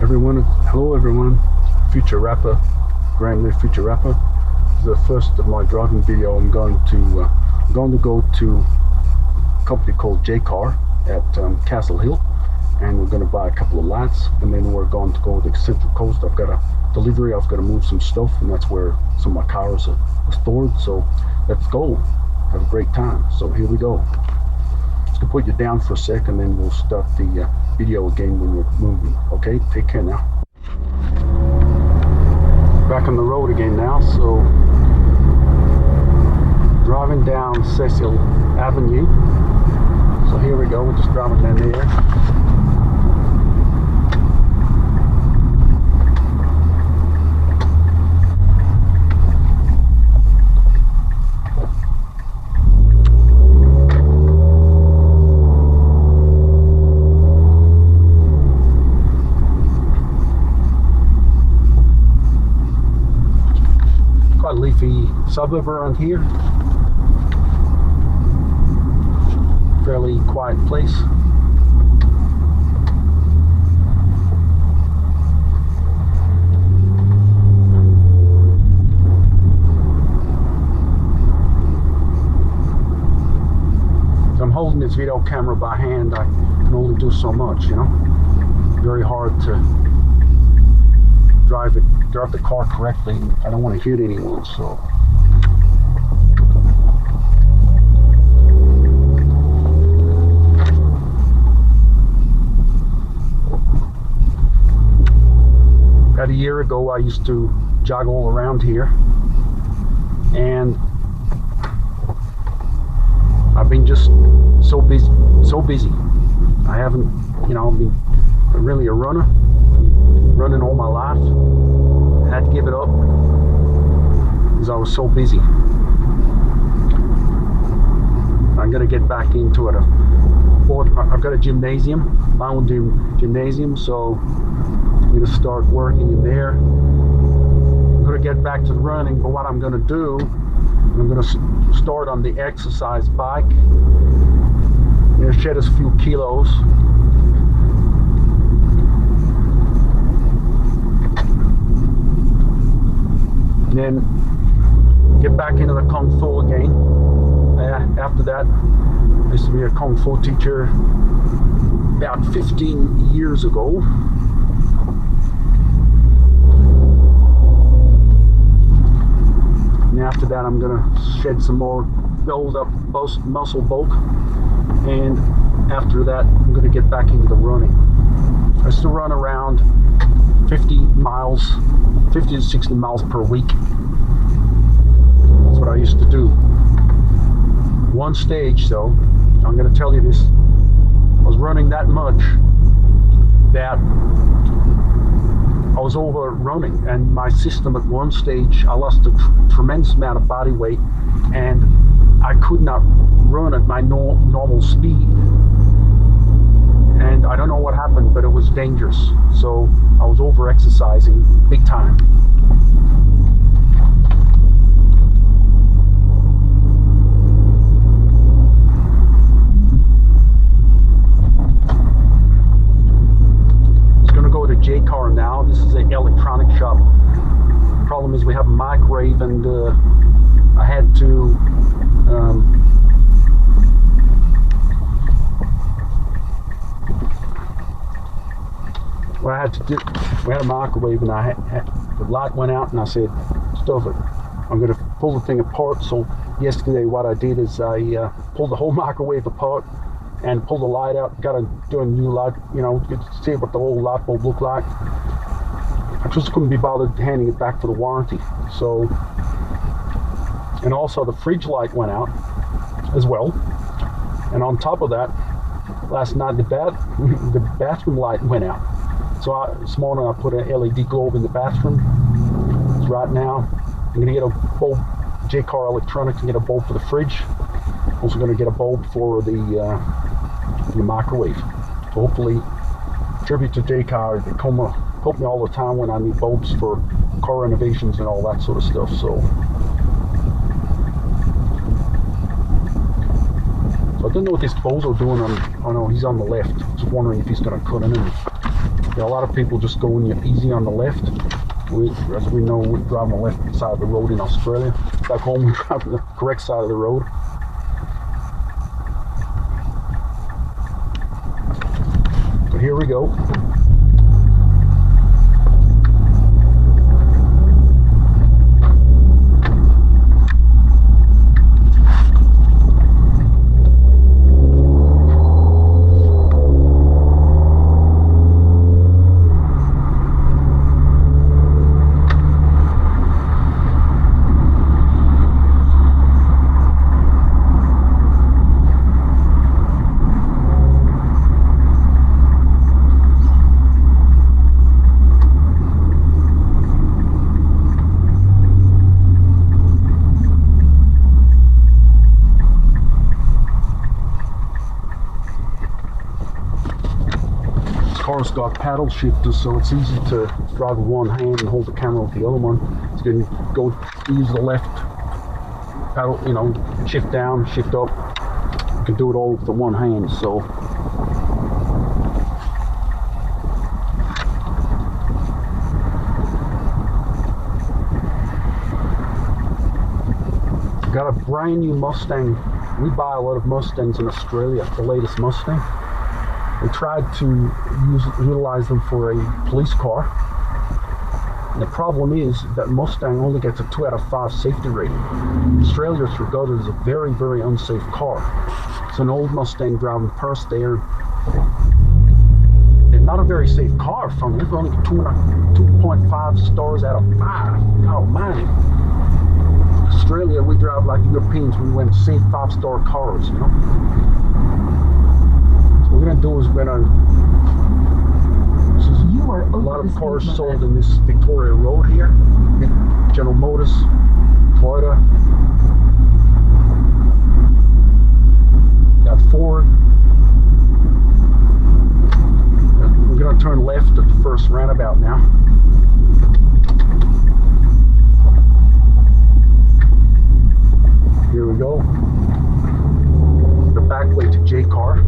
Hello everyone, Future Rapper, Graham Lee Future Rapper. This is the first of my driving video. I'm going to go to a company called Jaycar at Castle Hill, and we're going to buy a couple of lights, and then we're going to go to the Central Coast. I've got a delivery, I've got to move some stuff, and that's where some of my cars are stored. So let's go, have a great time. So here we go. Just gonna put you down for a sec, and then we'll start the video again when we're moving. Okay, take care now. Back on the road again now, so driving down Cecil Avenue. So here we go, we're just driving down there. Quite a leafy suburb around here. Fairly quiet place. So I'm holding this video camera by hand. I can only do so much, you know. Very hard to drive the car correctly. I don't want to hit anyone, so. About a year ago, I used to jog all around here, and I've been just so busy. I haven't, you know, been really a runner, running all my life. I had to give it up because I was so busy. I'm gonna get back into it. I've got a gymnasium, my own gymnasium, so I'm gonna start working in there. I'm gonna get back to the running, but what I'm gonna do, I'm gonna start on the exercise bike. I'm gonna shed a few kilos. And then get back into the Kung Fu again. After that, I used to be a Kung Fu teacher about 15 years ago. And after that, I'm gonna shed some more, build up muscle bulk, and after that, I'm gonna get back into the running. I used to run around 50 to 60 miles per week. That's what I used to do. One stage though, I'm going to tell you this, I was running that much that I was overrunning, and my system at one stage, I lost a tremendous amount of body weight, and I could not run at my normal speed. And I don't know what happened, but it was dangerous. So I was over exercising big time. Just gonna go to Jaycar now. This is an electronic shop. The problem is we have a microwave, and I had to what I had to do, we had a microwave, and the light went out, and I said, stuff it, I'm going to pull the thing apart. So yesterday what I did is I pulled the whole microwave apart and pulled the light out, got to do a new light, you know, to see what the old light bulb looked like. I just couldn't be bothered handing it back for the warranty. So, and also the fridge light went out as well, and on top of that, last night the bathroom light went out. So this morning I put an LED globe in the bathroom. Right now I'm going to get a bulb, Jaycar Electronics, and get a bulb for the fridge. Also going to get a bulb for the microwave. So hopefully, tribute to Jaycar, they help me all the time when I need bulbs for car renovations and all that sort of stuff. So I don't know what this bozo doing on, oh no, he's on the left. Just wondering if he's going to cut in. a lot of people just going easy on the left. As we know, we drive on the left side of the road in Australia. Back home, we drive on the correct side of the road. So here we go. Car's got paddle shifters, so it's easy to drive with one hand and hold the camera with the other one. So you can go use the left paddle, you know, shift down, shift up. You can do it all with the one hand. So got a brand new Mustang. We buy a lot of Mustangs in Australia, the latest Mustang. We tried to utilize them for a police car. And the problem is that Mustang only gets a 2 out of 5 safety rating. Australia is regarded as a very, very unsafe car. It's an old Mustang driving past there. It's not a very safe car from it. It's only 2.5 stars out of 5. Oh man. Australia, we drive like Europeans. We went safe 5-star cars, you know. What we're gonna do is a lot of cars sold in this Victoria Road here. General Motors, Toyota, got Ford. We're gonna turn left at the first roundabout now. Here we go. The back way to Jaycar.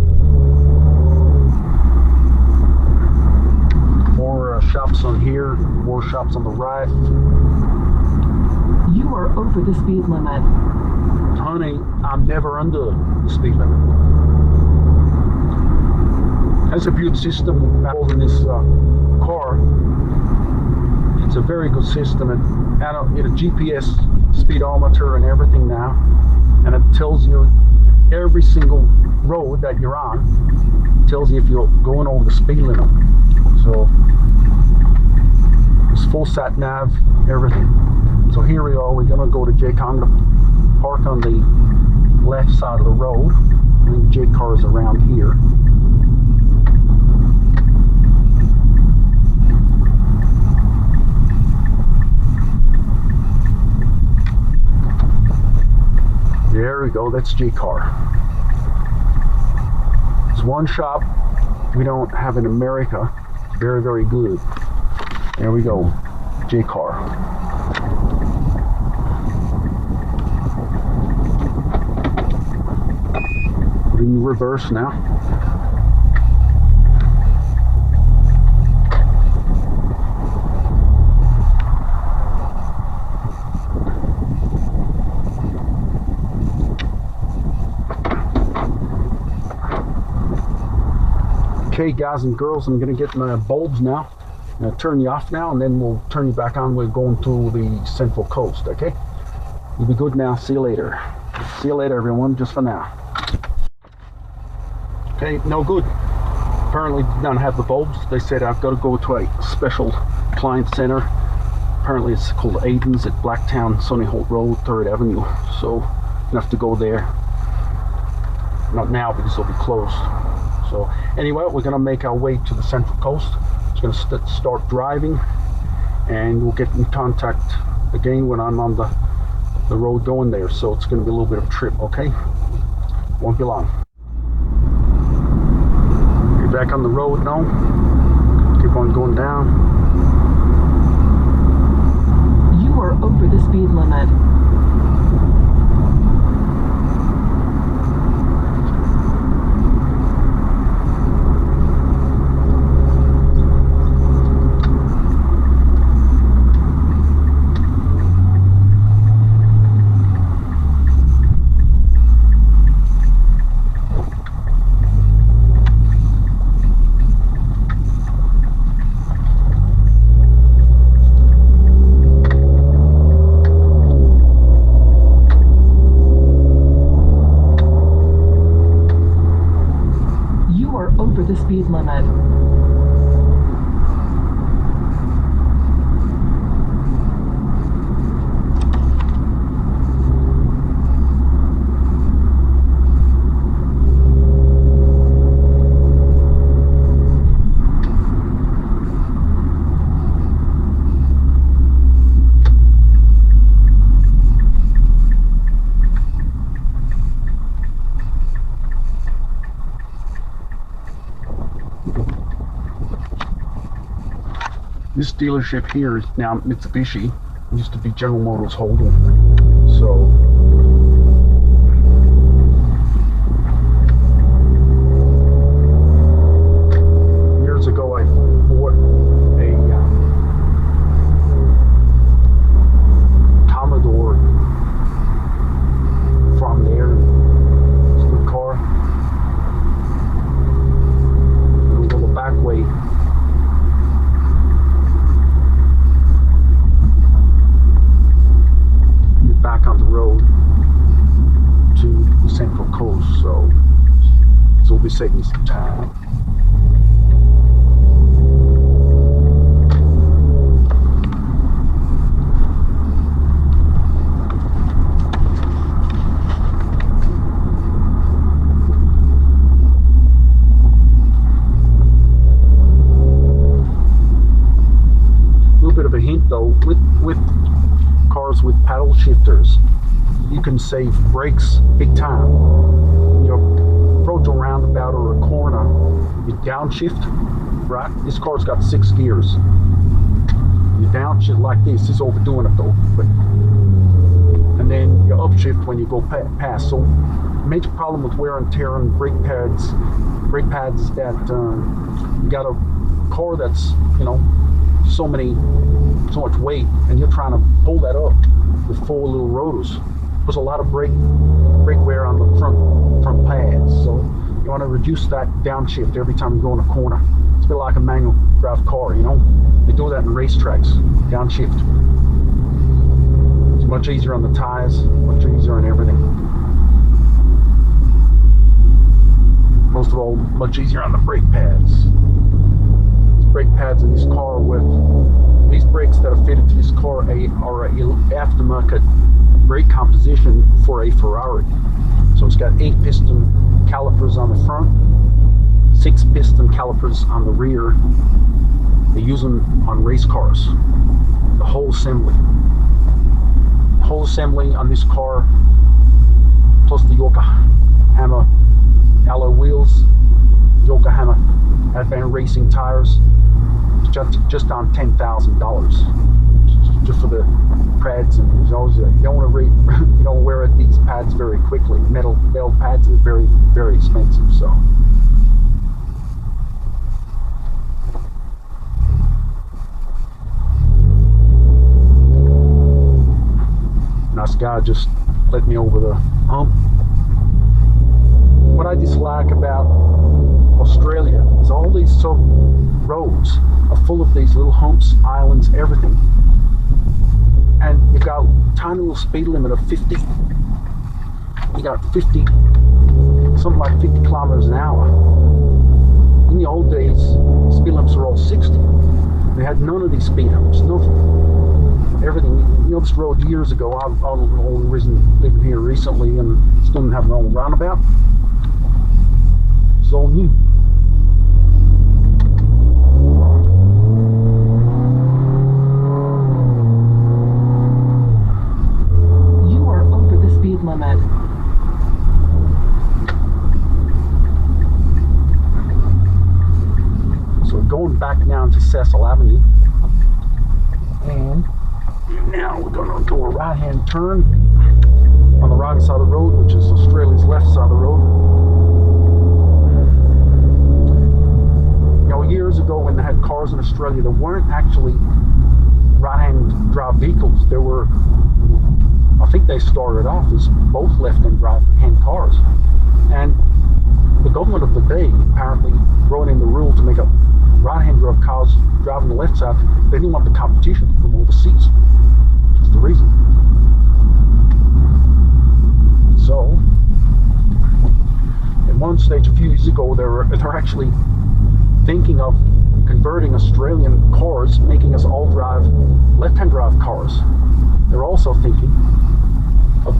More shops on here, more shops on the right. You are over the speed limit. Honey, I'm never under the speed limit. Has a good system in this car. It's a very good system. It a GPS speedometer and everything now, and it tells you every single road that you're on. It tells you if you're going over the speed limit. So it's full sat nav, everything. So here we are. We're gonna go to Jaycar. I'm gonna park on the left side of the road. And Jaycar is around here. There we go. That's Jaycar. It's one shop we don't have in America. Very, very good. There we go. Jaycar. Put it in reverse now. Okay, guys and girls, I'm going to get my bulbs now. I'm going to turn you off now, and then we'll turn you back on. We're going to the Central Coast, okay? You'll be good now. See you later. See you later, everyone, just for now. Okay, no good. Apparently did not have the bulbs. They said I've got to go to a special appliance center. Apparently it's called Aiden's at Blacktown, Sunnyholt Road, 3rd Avenue. So I have to go there. Not now because it'll be closed. So anyway, we're going to make our way to the Central Coast. It's going to start driving, and we'll get in contact again when I'm on the road going there. So it's going to be a little bit of a trip, okay? Won't be long. You're back on the road now. Keep on going down. You are over the speed limit. This dealership here is now Mitsubishi. It used to be General Motors Holding. So years ago I bought a Commodore from there. It's a good car. We'll go the back way. Get back on the road to the Central Coast, so we'll be saving some time. Bit of a hint though, with cars with paddle shifters, you can save brakes big time. When you approach a roundabout or a corner, you downshift, right? This car's got 6 gears. You downshift like this. This is overdoing it though, but and then you upshift when you go past. So major problem with wear and tear on brake pads is that you got a car that's, you know, so much weight, and you're trying to pull that up with 4 little rotors. There's a lot of brake wear on the front pads, so you want to reduce that downshift every time you go in a corner. It's a bit like a manual drive car, you know. They do that in racetracks, downshift. It's much easier on the tires, much easier on everything. Most of all, much easier on the brake pads. Brake pads in this car with these brakes that are fitted to this car are a aftermarket brake composition for a Ferrari. So it's got 8 piston calipers on the front, 6 piston calipers on the rear. They use them on race cars. The whole assembly on this car, plus the Yokohama alloy wheels, Yokohama Advanced Racing tires, just on $10,000, just for the pads. And you don't want to wear these pads very quickly. Metal pads are very, very expensive. So nice guy just let me over the hump. What I dislike about Australia is all these roads are full of these little humps, islands, everything, and you got a tiny little speed limit of 50. You got 50, something like 50 kilometers an hour. In the old days, speed limits were all 60. They had none of these speed humps, nothing. Everything. You know, this road years ago, I've only living here recently and still didn't have an old roundabout. It's all new. You are over the speed limit. So we're going back now to Cecil Avenue, and now we're going to do a right-hand turn on the right side of the road, which is Australia's left side of the road. You know, years ago when they had cars in Australia, there weren't actually right-hand drive vehicles. There were, I think they started off as both left-hand drive-hand cars. And the government of the day apparently wrote in the rule to make up right-hand drive cars driving the left side. They didn't want the competition from overseas. That's the reason. So, at one stage a few years ago, they're actually thinking of converting Australian cars, making us all drive left-hand drive cars. They're also thinking of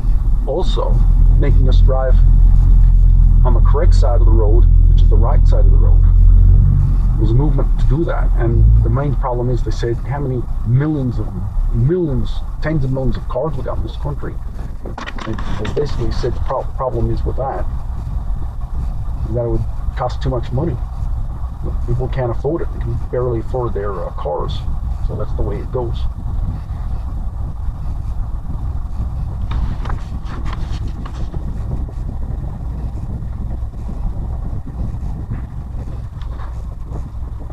making us drive on the correct side of the road, which is the right side of the road. There was a movement to do that, and the main problem is, they said, how many millions, tens of millions of cars we got in this country. They basically said the problem is with that it would cost too much money. People can't afford it. They can barely afford their cars. So that's the way it goes.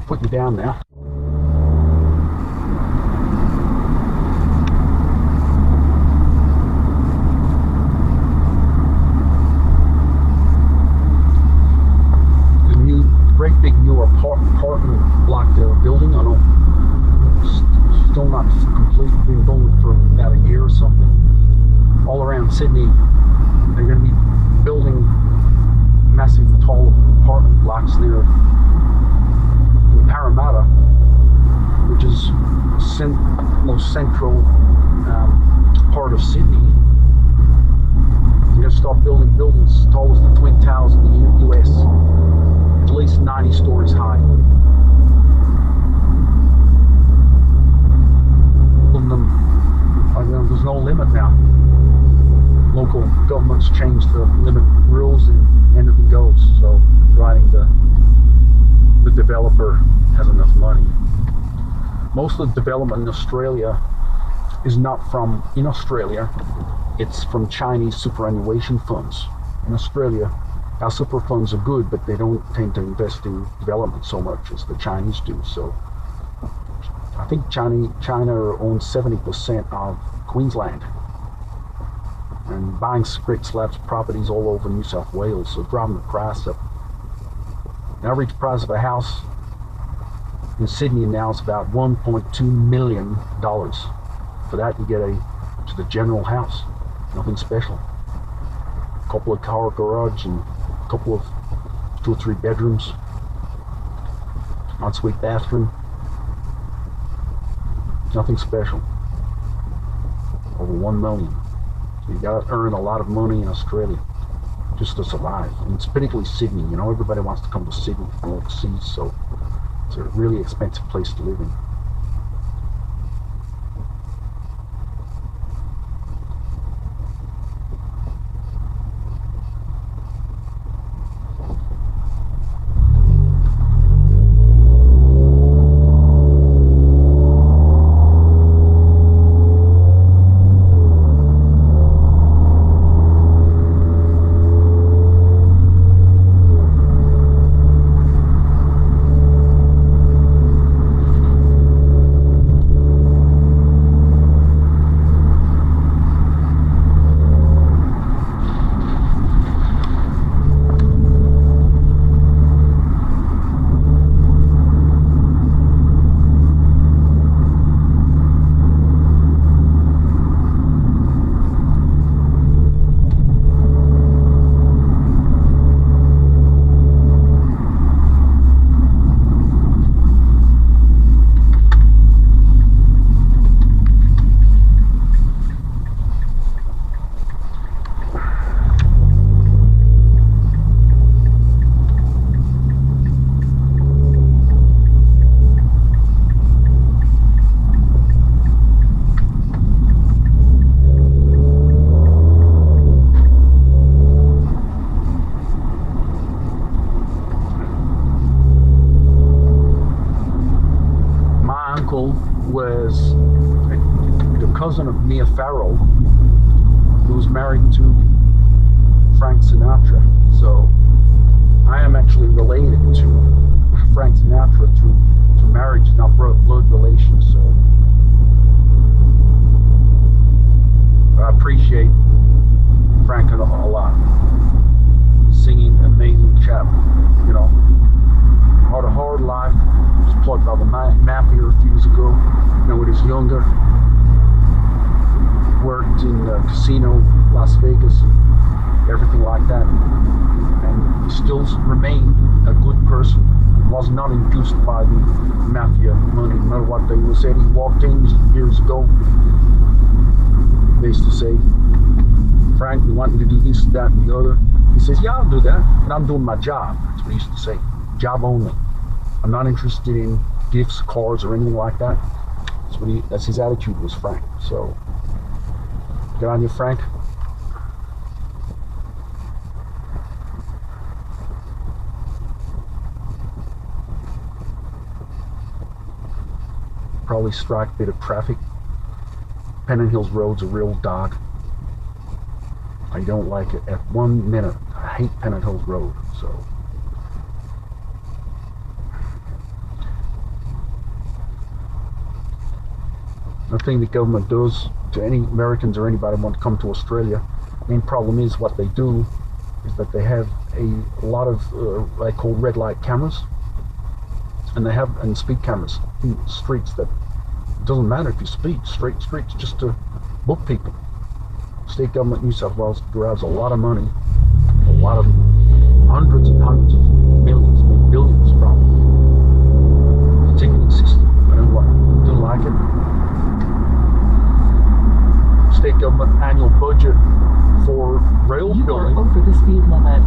Put you down now. Great big new apartment block they're building. I don't, still not complete. Been building for about a year or something. All around Sydney, they're going to be building massive, tall apartment blocks near in Parramatta, which is the most central part of Sydney. They're going to start building buildings as tall as the Twin Towers in the US. At least 90 stories high. There's no limit now. Local governments change the limit rules and anything goes. So providing the developer has enough money. Most of the development in Australia is not from in Australia. It's from Chinese superannuation funds. In Australia, our super funds are good, but they don't tend to invest in development so much as the Chinese do. So I think China owns 70% of Queensland and buying great slabs of properties all over New South Wales, so driving the price up. The average price of a house in Sydney now is about $1.2 million. For that you get to the general house, nothing special. A couple of car garage and a couple of 2 or 3 bedrooms, ensuite bathroom, nothing special. Over 1 million. So you gotta earn a lot of money in Australia just to survive. And it's particularly Sydney, you know, everybody wants to come to Sydney from overseas, so it's a really expensive place to live in. Was the cousin of Mia Farrow, who was married to Frank Sinatra. So I am actually related to Frank Sinatra through marriage, not blood relations. So I appreciate Frank a lot. Singing, amazing chap, you know. Had a hard life, was plugged by the mafia a few years ago. You know, when he was younger, worked in the casino, Las Vegas, and everything like that. And he still remained a good person. Was not induced by the mafia money, no matter what they said. He walked in years ago. They used to say, Frank, we want you to do this, that, and the other. He says, yeah, I'll do that, but I'm doing my job. That's what he used to say. Job only. I'm not interested in gifts, cars, or anything like that. That's his attitude, was Frank. So, good on you, Frank. probably strike a bit of traffic. Pennant Hills Road's a real dog. I don't like it at 1 minute. I hate Pennant Hills Road, so. The thing the government does to any Americans or anybody who want to come to Australia, main problem is what they do is that they have a lot of what I call red light cameras, and speed cameras in streets that it doesn't matter if you speed, straight streets just to book people. State government New South Wales grabs a lot of money, a lot of hundreds and hundreds of millions, maybe billions from the ticketing system. I don't like it. State government annual budget for rail You building are over the speed limit.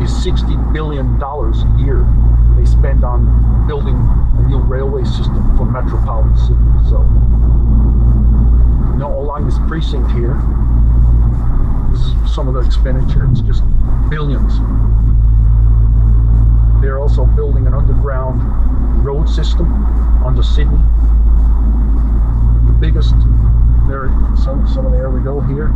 is $60 billion a year they spend on building a new railway system for metropolitan cities. So, along this precinct here, this is some of the expenditure. It's just billions. They're also building an underground road system under Sydney. The biggest, there we go here.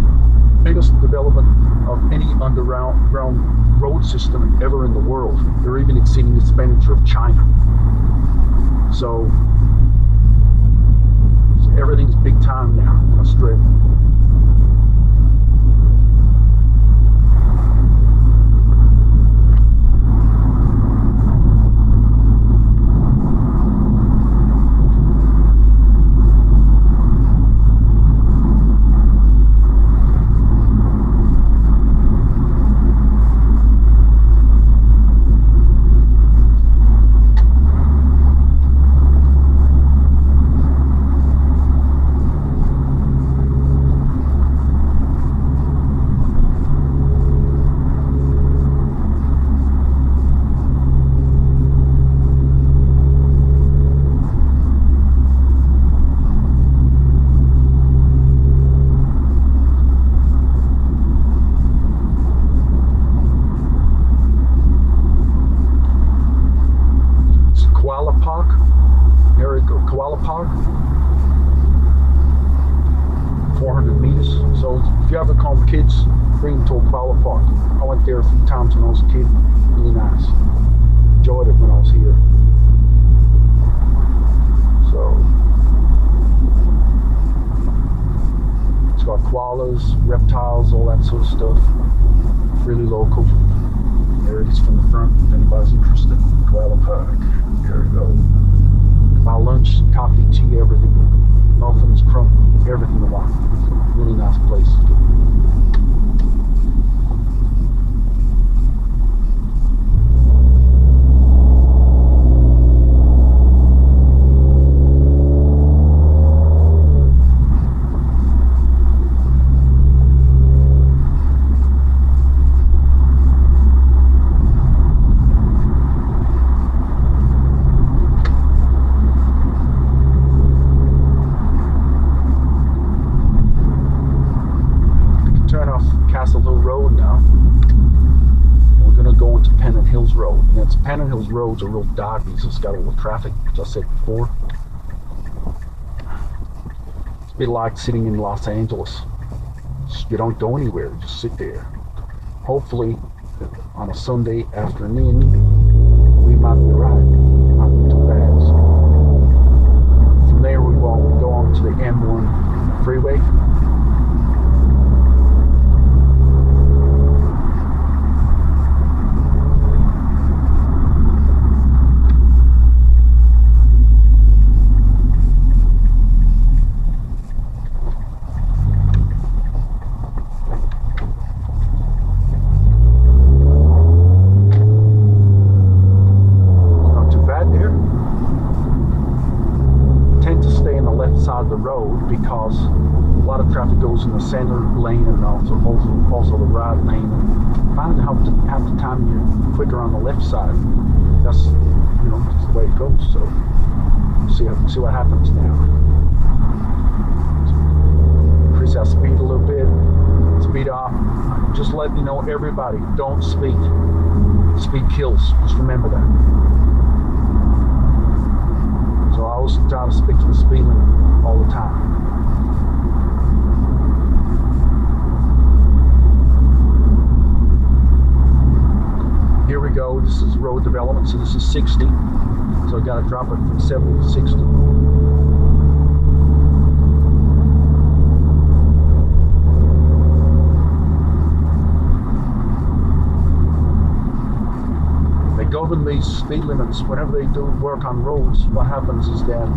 Biggest development of any underground road system ever in the world. They're even exceeding the expenditure of China. So everything's big time now in Australia. Koala Park, 400 meters. So if you ever come kids, bring them to a Koala Park. I went there a few times when I was a kid. Really nice. Enjoyed it when I was here. So it's got koalas, reptiles, all that sort of stuff. Really local. There it is from the front if anybody's interested. Koala Park. There we go. Buy lunch, coffee, tea, everything. Muffins, crumb, everything you want. Really nice place. Castle Hill Road now. We're going to go into Pennant Hills Road. And it's Pennant Hills Road's a real dog because it's got all the traffic, which I said before. It's a bit like sitting in Los Angeles. You don't go anywhere, you just sit there. Hopefully, on a Sunday afternoon, we might be right. It might be too bad. So from there, we will go on to the M1 freeway. Side of the road because a lot of traffic goes in the center lane and also the right lane. And find out half the time you're quicker on the left side. That's just the way it goes. So see what happens now. Increase our speed a little bit. Speed up. Just let everybody, don't speed. Speed kills. Just remember that. this is road development, so this is 60. So I got to drop it from 70 to 60. Govern these speed limits whenever they do work on roads. What happens is that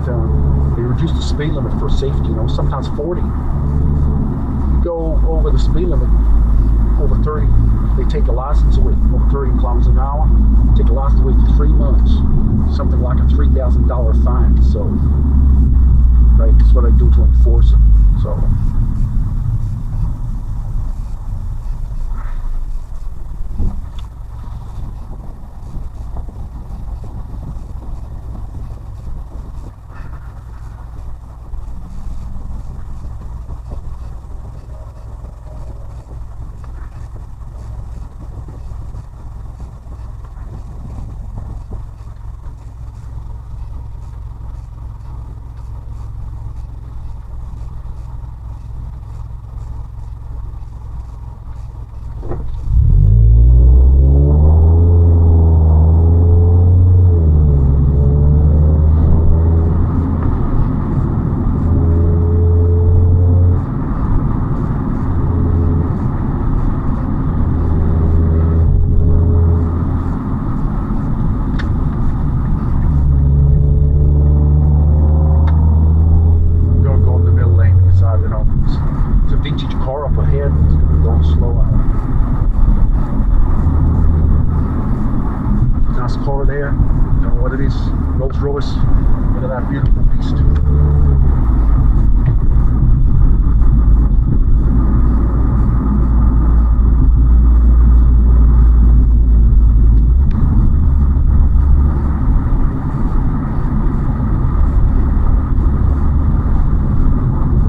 they reduce the speed limit for safety, you know, sometimes 40. You go over the speed limit over 30, they take a license away. Over 30 kilometers an hour, take a license away for 3 months, something like a $3,000 fine. So right, that's what I do to enforce it. So Rolls-Royce. Look at that beautiful beast.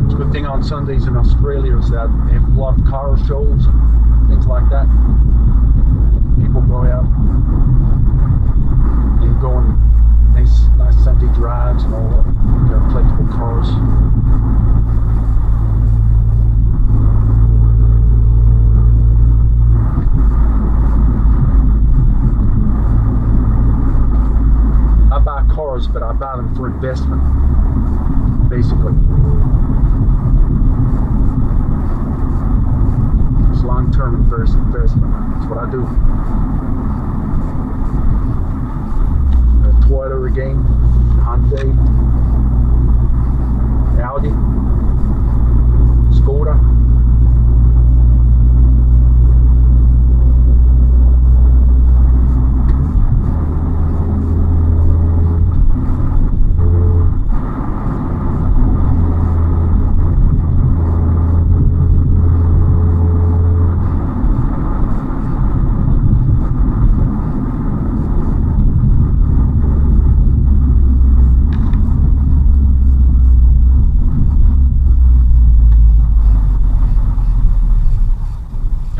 It's a good thing on Sundays in Australia is that they have a lot of car shows and things like that. People go out and go on nice Sunday drives and all that. There are collectible cars. I buy cars, but I buy them for investment, basically. It's long-term investment. That's what I do. Toyota Regain, Hyundai, Audi, Skoda.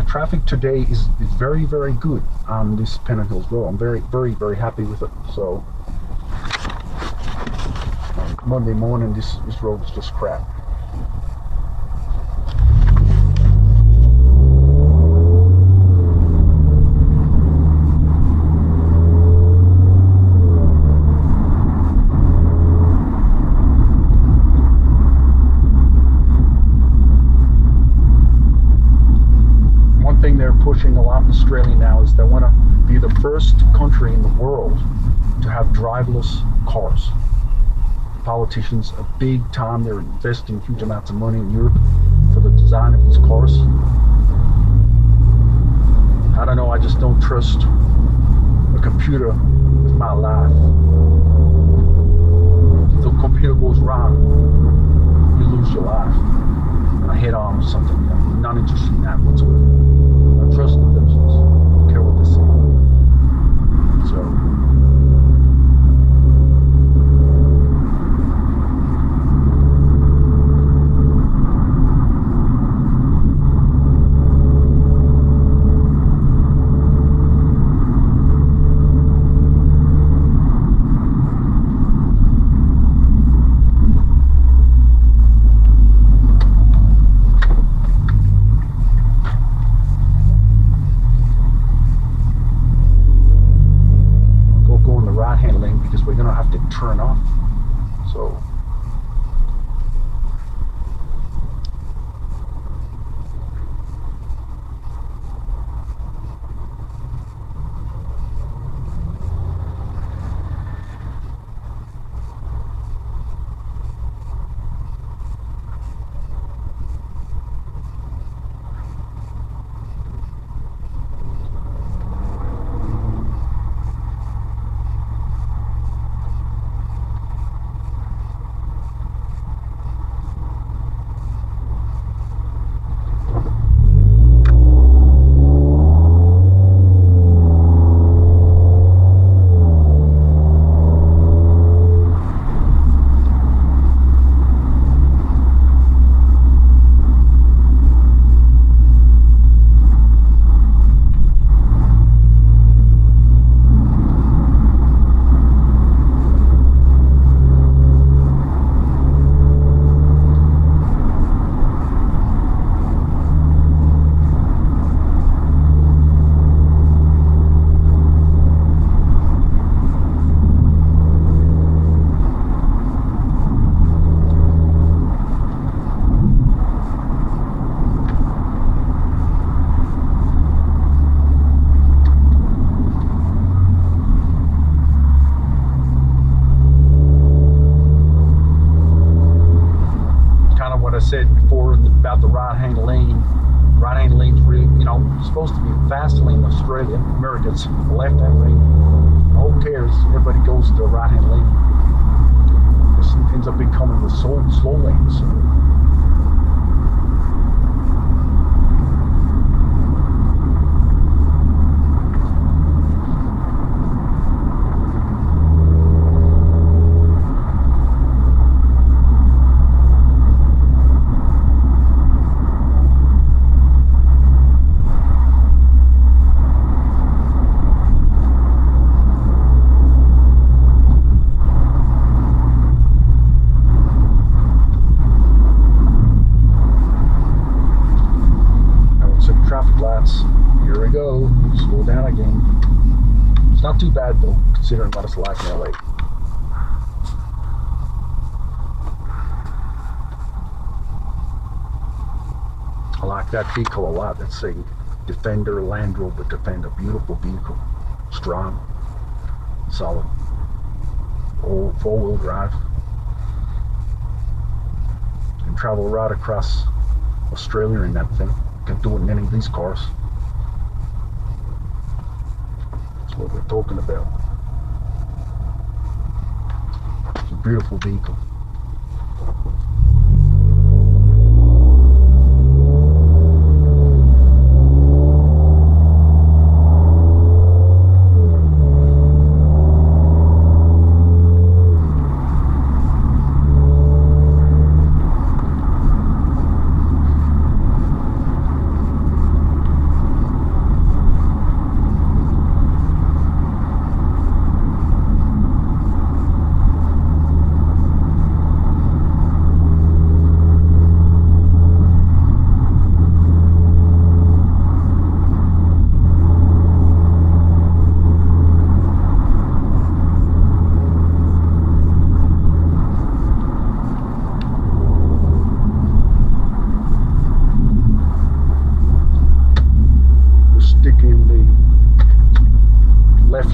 Traffic today is very, very good on this Pennant Hills Road. I'm very, very, very happy with it. So Monday morning, this road is just crap. They're pushing a lot in Australia now is they want to be the first country in the world to have driverless cars. Politicians are big time. They're investing huge amounts of money in Europe for the design of these cars. I don't know, I just don't trust a computer with my life. If the computer goes wrong, you lose your life. A head on or something. I'm not interested in that whatsoever. I trust the business. I don't care what they say. So lane because we're gonna have to turn off. So said before about the right-hand lane. Right-hand lane's really, supposed to be a fast lane in Australia. America's left-hand lane. Who cares? Everybody goes to the right-hand lane. This ends up becoming the slow lanes. Here we go. Slow down again. It's not too bad though, considering what it's like in LA. I like that vehicle a lot. That's a Defender, Land Rover Defender. Beautiful vehicle. Strong. Solid. Old four-wheel drive. Can travel right across Australia in that thing. Can do it in any of these cars. That's what we're talking about. It's a beautiful vehicle.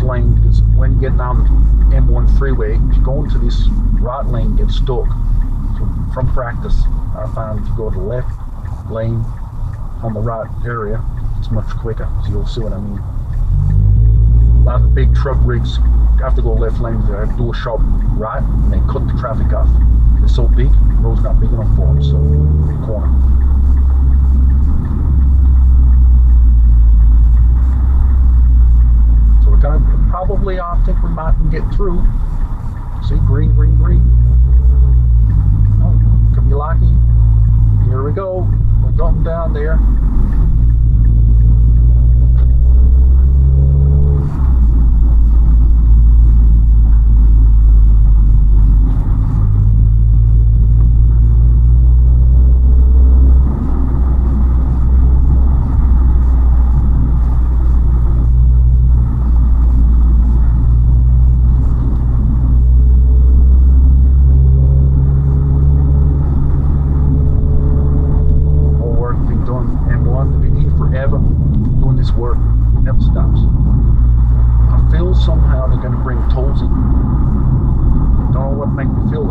Lane, because when you get down the M1 freeway, if you go into this right lane, get stuck. From practice, I found if you go to the left lane on the right area, it's much quicker. So you'll see what I mean. A lot of the big truck rigs have to go left lane. They have to do a sharp right and then cut the traffic off. It's so big, the road's not big enough for them, so corner. Probably, I think we might get through. See, green, green, green. Oh, could be lucky. Here we go. We're going down there.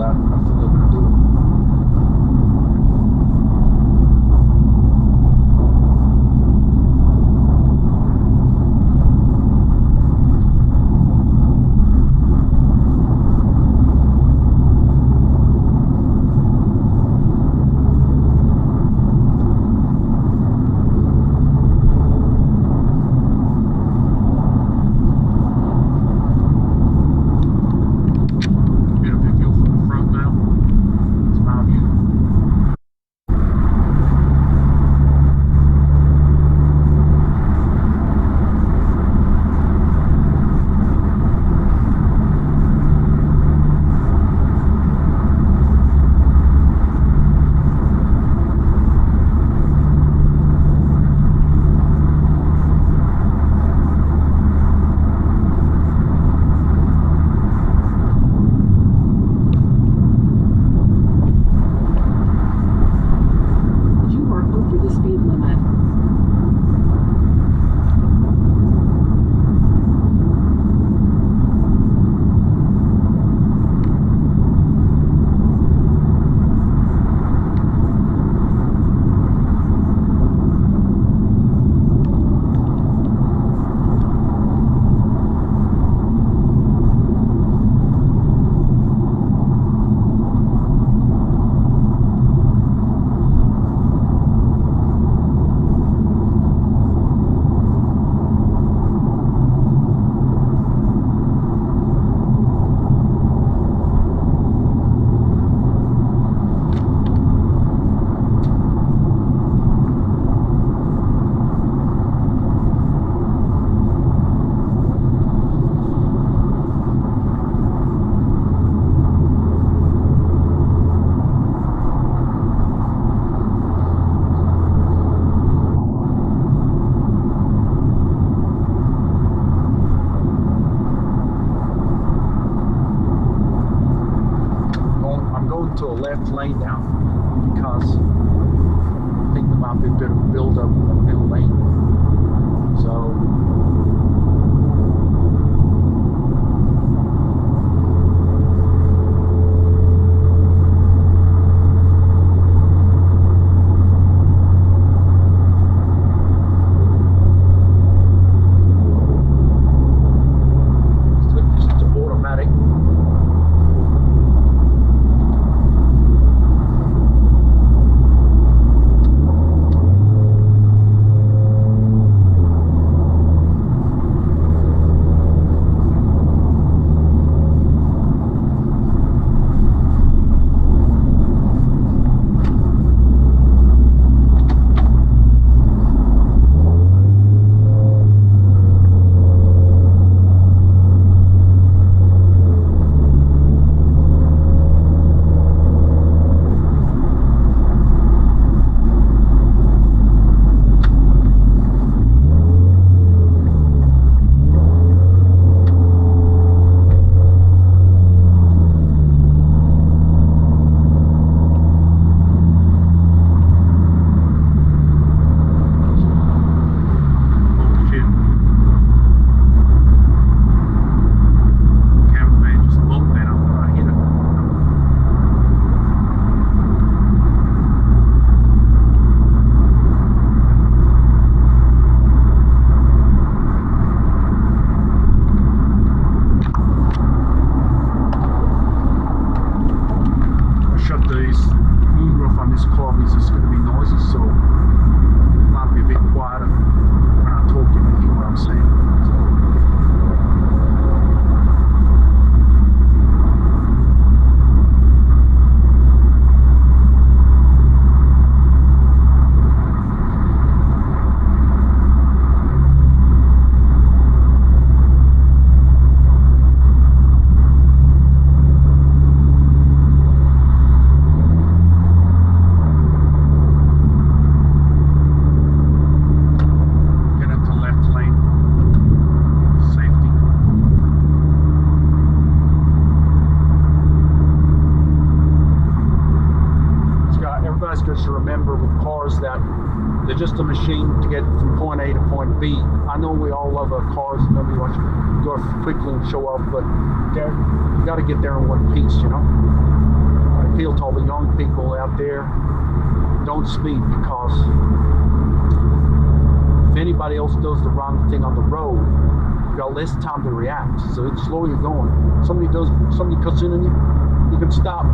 I feel they're going to do it. To a left lane now because I think there might be a bit of build up in the middle lane. So it's automatic. Just remember with cars that they're just a machine to get from point A to point B. I know we all love our cars and nobody wants to go quickly and show off, but you got to get there in one piece, you know? appeal to all the young people out there, don't speed, because if anybody else does the wrong thing on the road, you got less time to react. So it's slow you're going. Somebody cuts in on you, you can stop.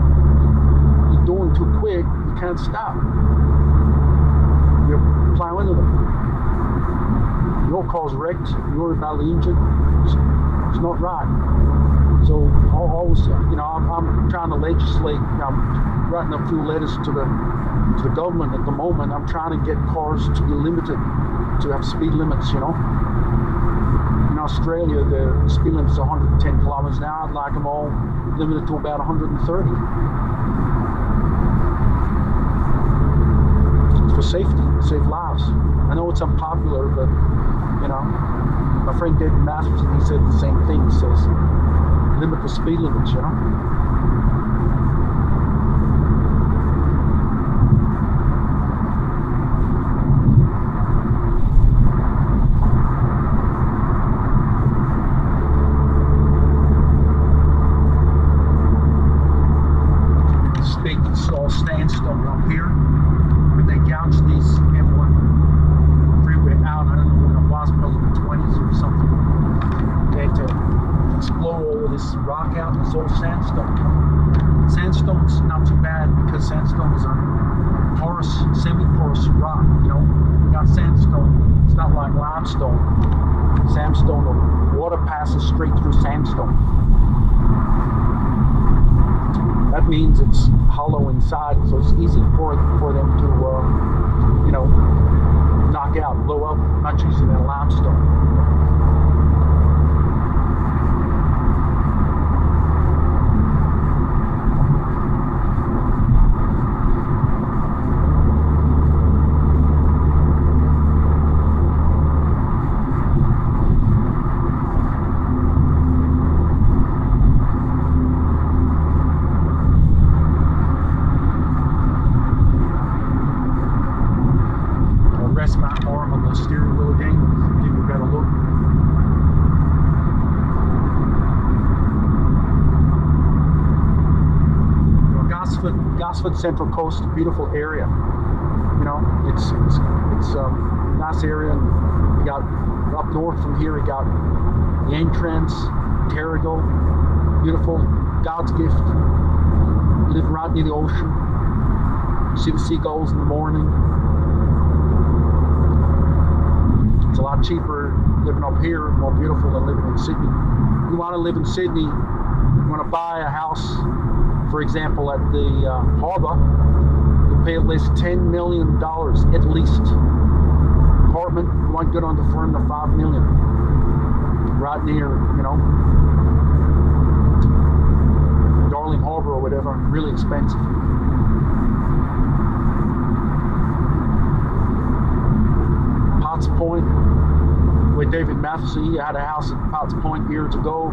You're doing too quick, you can't stop. You're plowing into them. Your car's wrecked, you're badly injured. It's not right. So always, I'm trying to legislate. I'm writing a few letters to the government at the moment. I'm trying to get cars to be limited, to have speed limits. In Australia, the speed limit's 110 kilometers an hour. I'd like them all limited to about 130. For safety, save lives. I know it's unpopular, but my friend David Masterson, he said the same thing. He says, limit the speed limits, It's all sandstone up here. When they gouge these M1 freeway out, I don't know when it was, probably in the 20s or something, they had to explode all of this rock out, and it's all sandstone. Sandstone's not too bad, because sandstone is a porous, semi-porous rock. You got sandstone, it's not like limestone. Sandstone, the water passes straight through sandstone. That means it's hollow inside, so it's easy for them to, knock out, blow up, not using that limestone. My arm on the steering wheel again, give you a better look. Gosford Central Coast, beautiful area. It's a nice area, and you got up north from here. You got the Entrance, Terrigal, beautiful, God's gift. Live right near the ocean. See the seagulls in the morning. It's a lot cheaper living up here, more beautiful than living in Sydney. You want to live in Sydney, you want to buy a house, for example, at the harbour, you pay at least $10 million, at least. Apartment, you want to get on the firm to $5 million. Right near, Darling Harbour or whatever, really expensive. Potts Point, where David Matheson, he had a house at Potts Point years ago.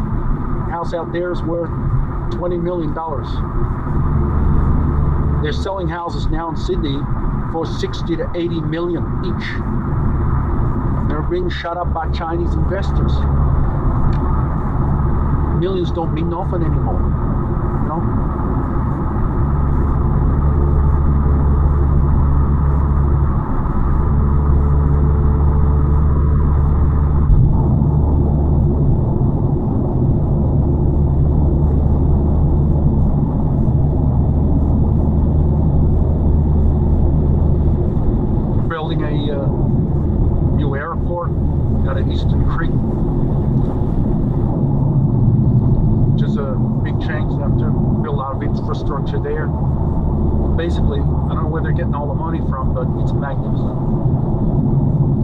The house out there is worth $20 million. They're selling houses now in Sydney for 60 to 80 million each. They're being shut up by Chinese investors. Millions don't mean nothing anymore, Building a new airport out at Eastern Creek, which is a big change. They have to build a lot of infrastructure there. Basically, I don't know where they're getting all the money from, but it's magnificent.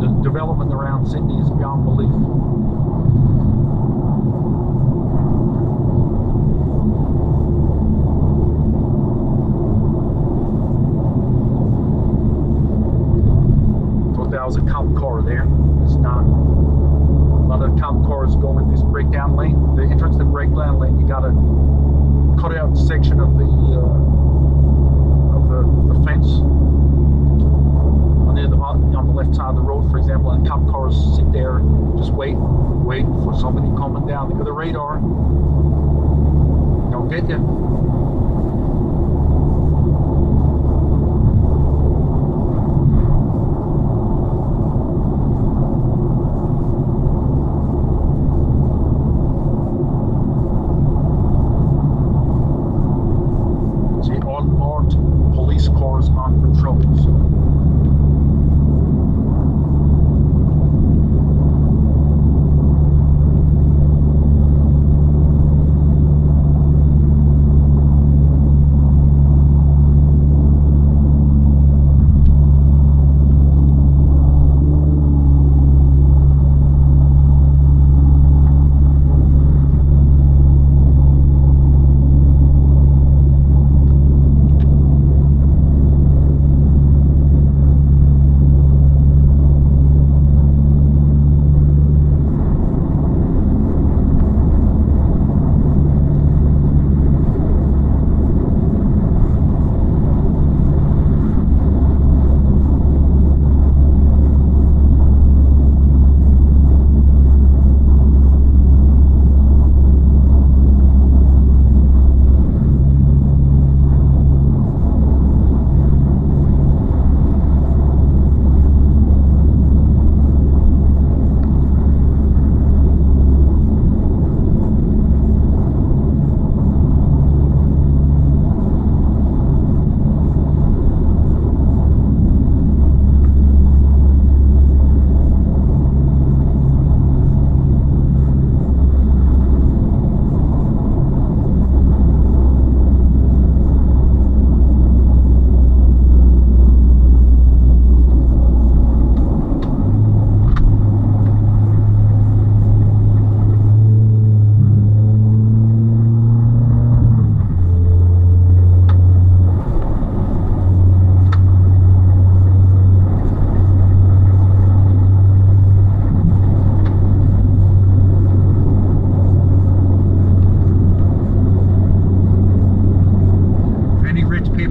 The development around Sydney is beyond belief. That was a cop car there. It's not. A lot of cop cars go in this breakdown lane. The entrance to the breakdown lane, you gotta cut out a section of the fence on the left side of the road, for example, and cop cars sit there just waiting for somebody coming down. Look at the radar. Don't get you. control. So.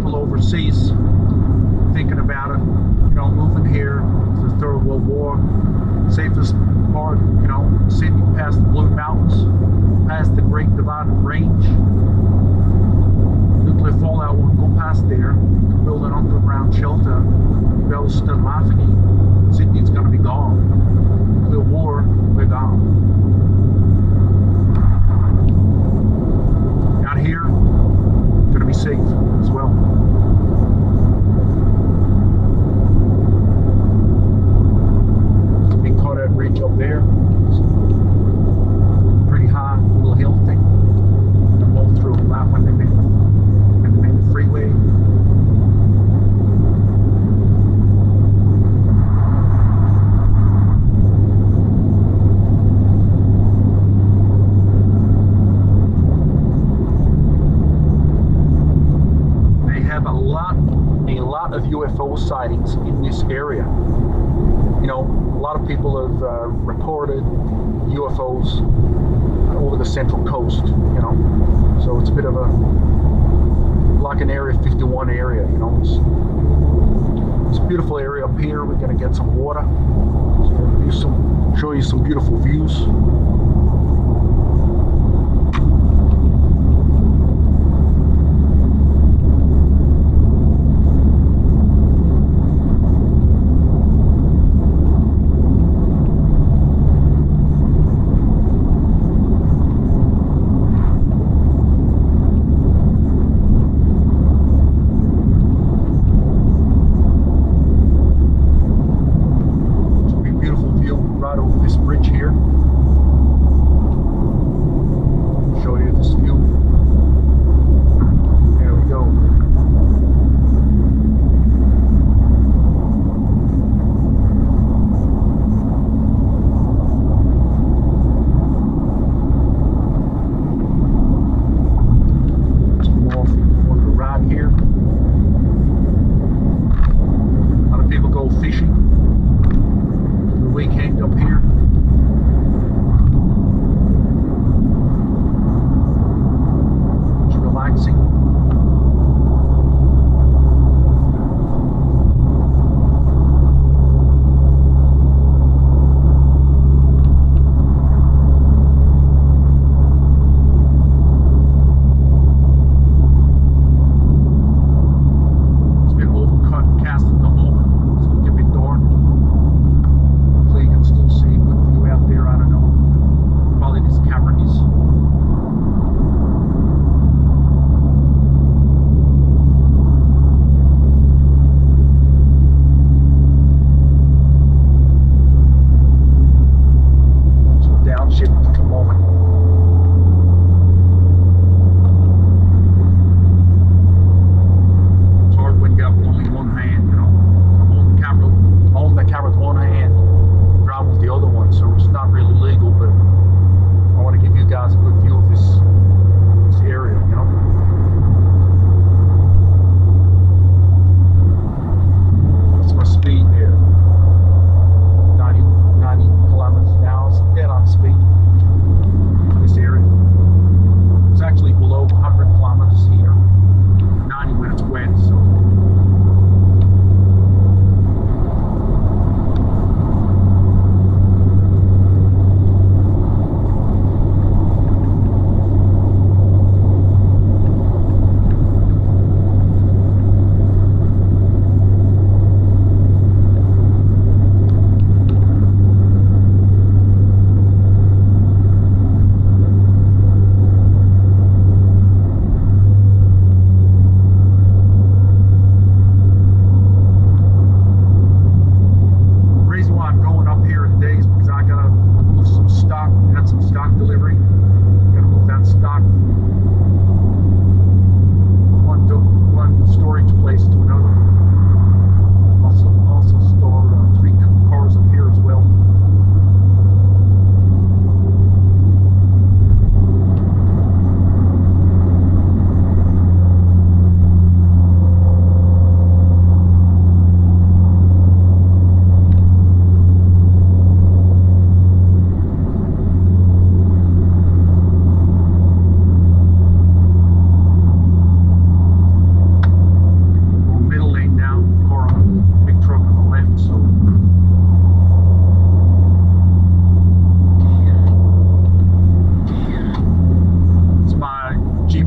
Overseas thinking about it, you know, moving here. The Third World War, safest part, you know, Sydney past the Blue Mountains, past the Great Dividing Range. Nuclear fallout won't go past there. You can build an underground shelter. Belstone, Mafini, Sydney's going to be gone. Nuclear war, we're gone. Out here, going to be safe as well. Ridge up there, pretty high little hill thing. All through right when they made the freeway. They have a lot of UFO sightings in this area. You know, a lot of people have reported UFOs over the Central Coast, you know, so it's a bit of a, like an Area 51 area, you know. It's a beautiful area up here. We're going to get some water, so show you some beautiful views. Right over this bridge here.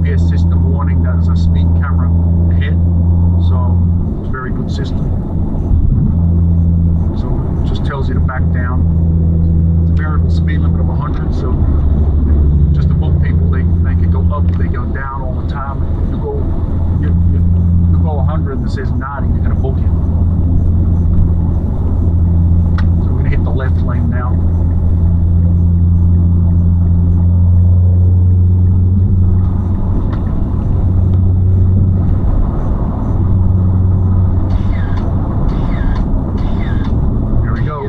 GPS system warning that there's a speed camera ahead. So it's a very good system. So it just tells you to back down. It's a variable speed limit of 100. So just to book people, they could go up, they go down all the time. You go 100 and it says 90, they're going to book you. So we're going to hit the left lane now. Here we go.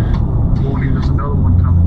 Warning, there's another one coming.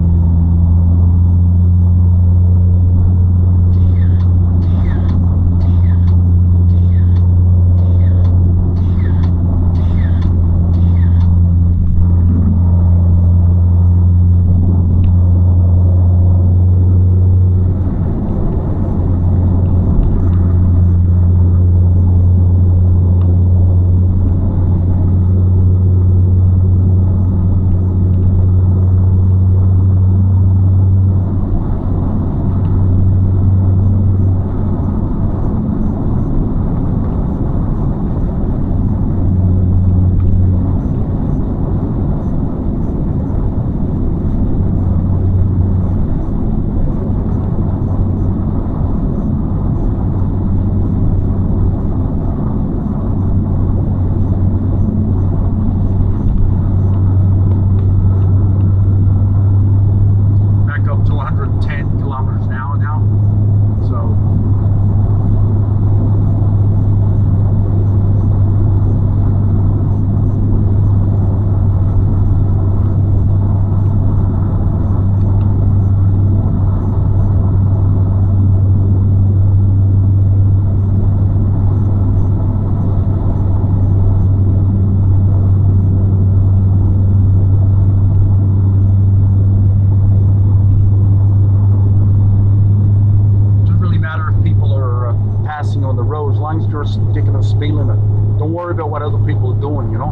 On the road, as long as you're sticking to the speed limit. Don't worry about what other people are doing, you know.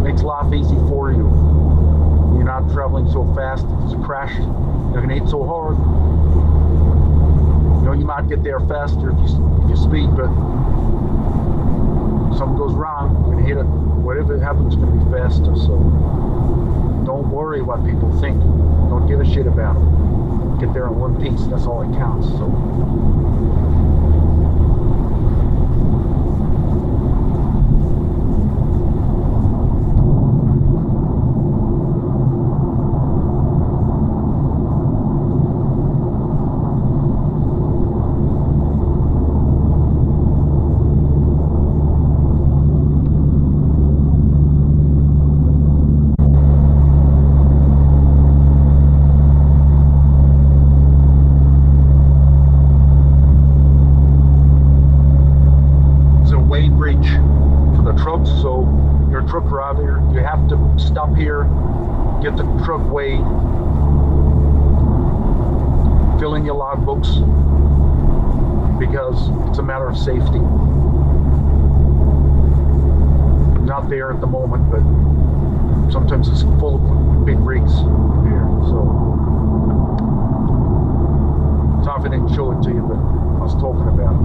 Makes life easy for you. You're not traveling so fast. If there's a crash, you're gonna hit so hard. You know, you might get there faster if you speed, but if something goes wrong, you're gonna hit it. Whatever happens, it's gonna be faster. So don't worry what people think. Don't give a shit about it. Get there in one piece, that's all that counts. So truck driver, you have to stop here, get the truck weighed, fill in your logbooks, because it's a matter of safety. Not there at the moment, but sometimes it's full of big rigs here, so sorry if I didn't show it to you, but I was talking about it.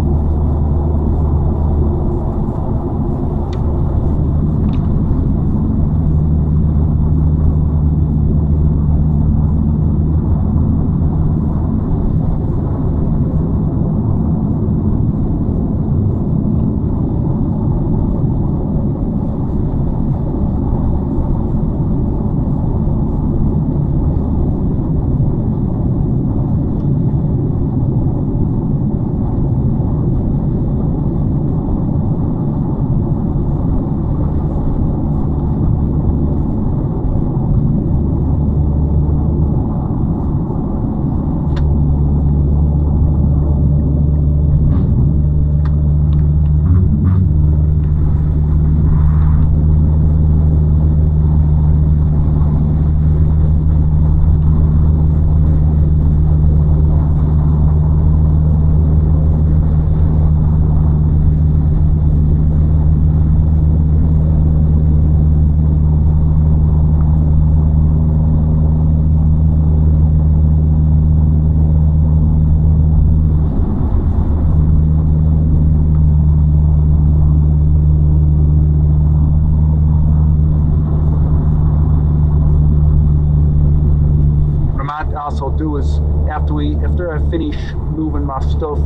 do is after I finish moving my stuff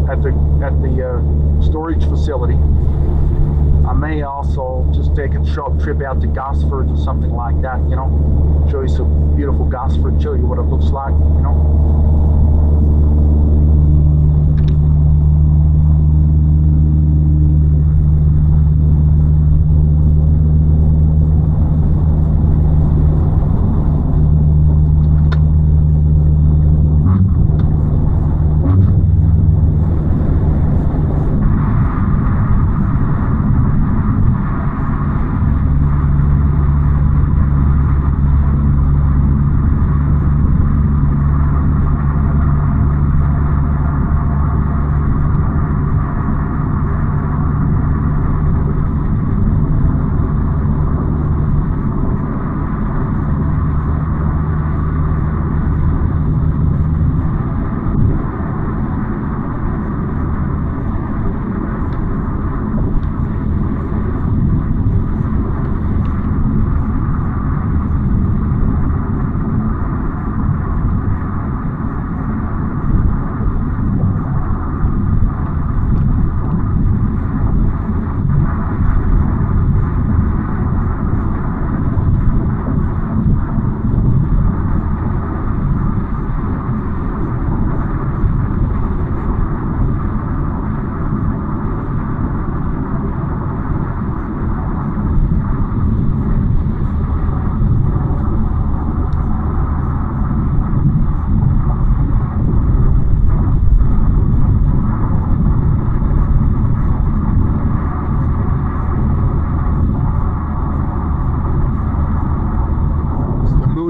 at the storage facility, I may also just take a short trip out to Gosford or something like that, you know, show you some beautiful Gosford, show you what it looks like, you know.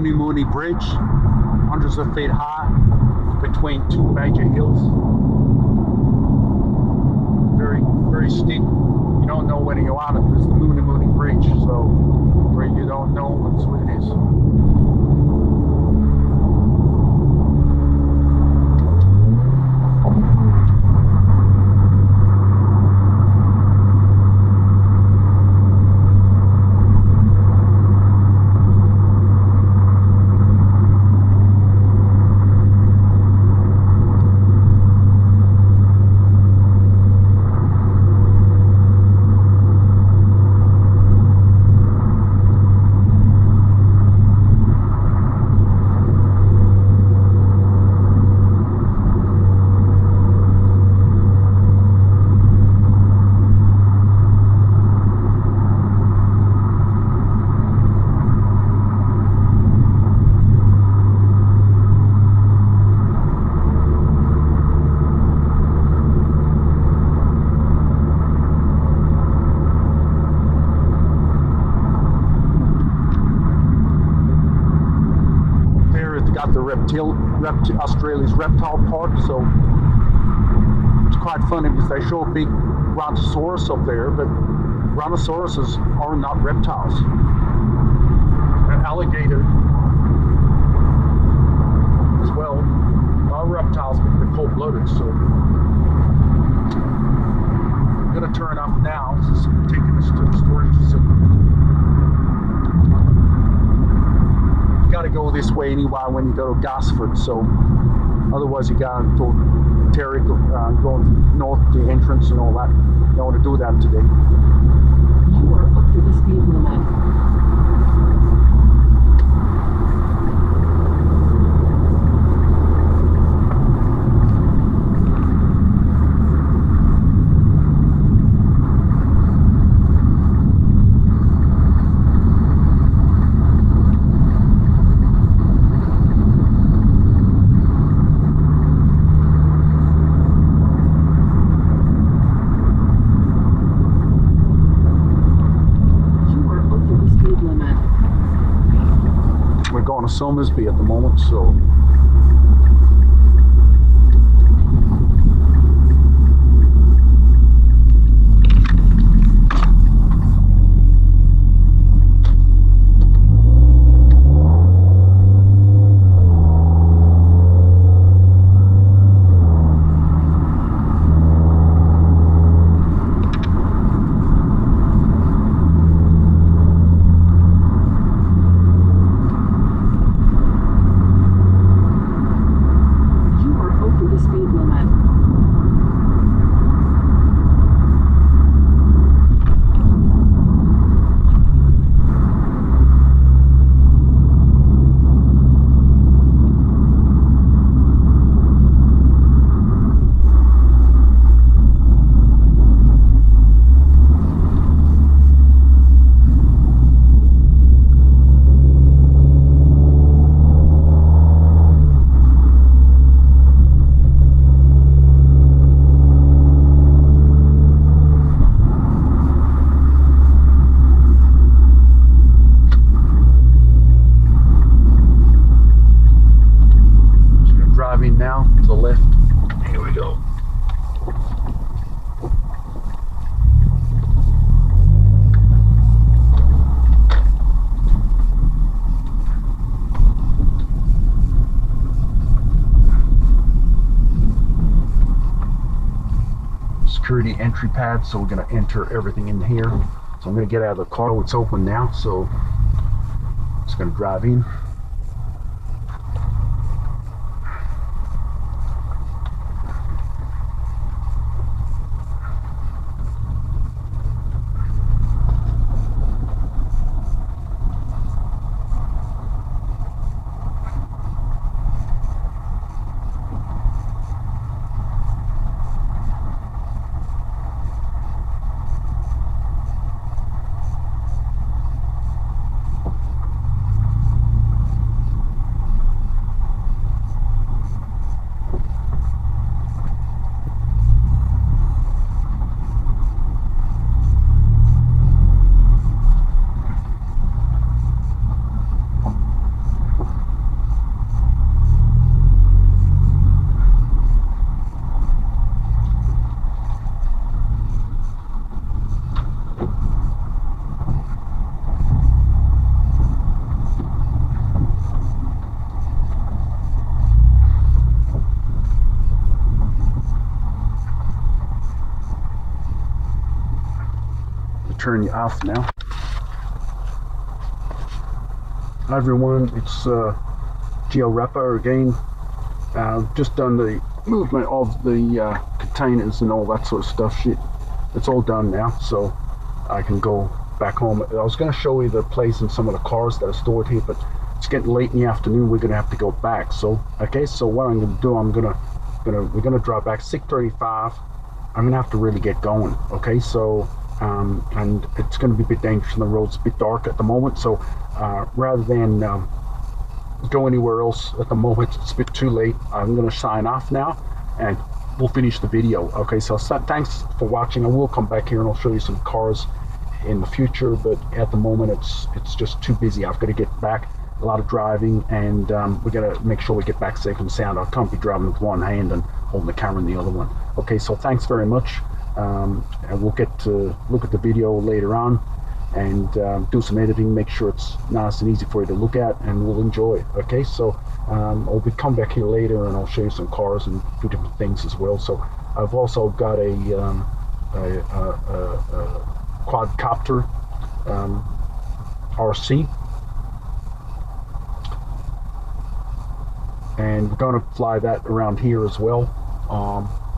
Mooney Bridge, hundreds of feet high, between two major hills. Very, very steep. You don't know when you're on it. It's the Mooney Bridge, so where you don't know, that's what it is. Got the Australia's reptile park, so it's quite funny because they show a big brontosaurus up there, but brontosauruses are not reptiles. An alligator as well are reptiles, but they're cold-blooded. So I'm gonna turn off now. This is taking us to the storage facility. Got to go this way anyway when you go to Gosford, so otherwise you got to go Terry, going north the entrance and all that. You don't want to do that today. You are up to the speed limit. Somersby at the moment, so security entry pad, so we're going to enter everything in here. So I'm going to get out of the car. It's open now, so just going to drive in. Turn you off now. Hi everyone, it's GeoRapper again. Just done the movement of the containers and all that sort of stuff. Shit, it's all done now, so I can go back home. I was going to show you the place and some of the cars that are stored here, but it's getting late in the afternoon. We're going to have to go back. So okay, so what I'm going to do, we're going to drive back 6:35. I'm going to have to really get going. Okay, so. And it's going to be a bit dangerous on the road. It's a bit dark at the moment, so rather than go anywhere else at the moment, it's a bit too late. I'm going to sign off now, and we'll finish the video. Okay, so thanks for watching. I will come back here and I'll show you some cars in the future, but at the moment it's just too busy. I've got to get back. A lot of driving, and we got to make sure we get back safe and sound. I can't be driving with one hand and holding the camera in the other one. Okay, so thanks very much. And we'll get to look at the video later on and do some editing, make sure it's nice and easy for you to look at, and we'll enjoy. Okay, so I'll come back here later and I'll show you some cars and do different things as well. So I've also got a quadcopter RC, and we're going to fly that around here as well.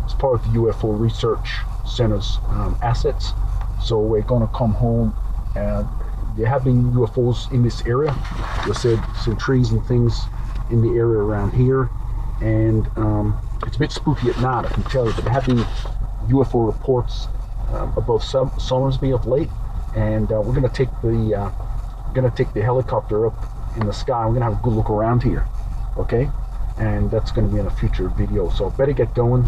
It's part of the UFO Research Center's assets. So we're going to come home, and there have been UFOs in this area. You said some trees and things in the area around here, and it's a bit spooky at night, I can tell you, but there have been UFO reports above Somersby of late, and we're going to take the helicopter up in the sky. We're going to have a good look around here. Okay, and that's going to be in a future video, so better get going.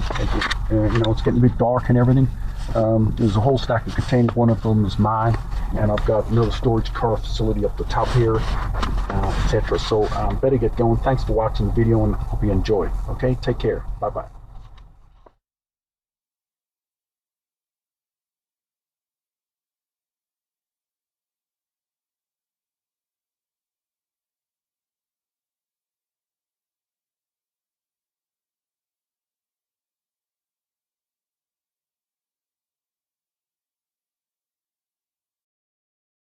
You know, it's getting a bit dark and everything. There's a whole stack of containers. One of them is mine, and I've got another storage car facility up the top here, etc. So better get going. Thanks for watching the video, and hope you enjoy. Okay, take care. Bye bye.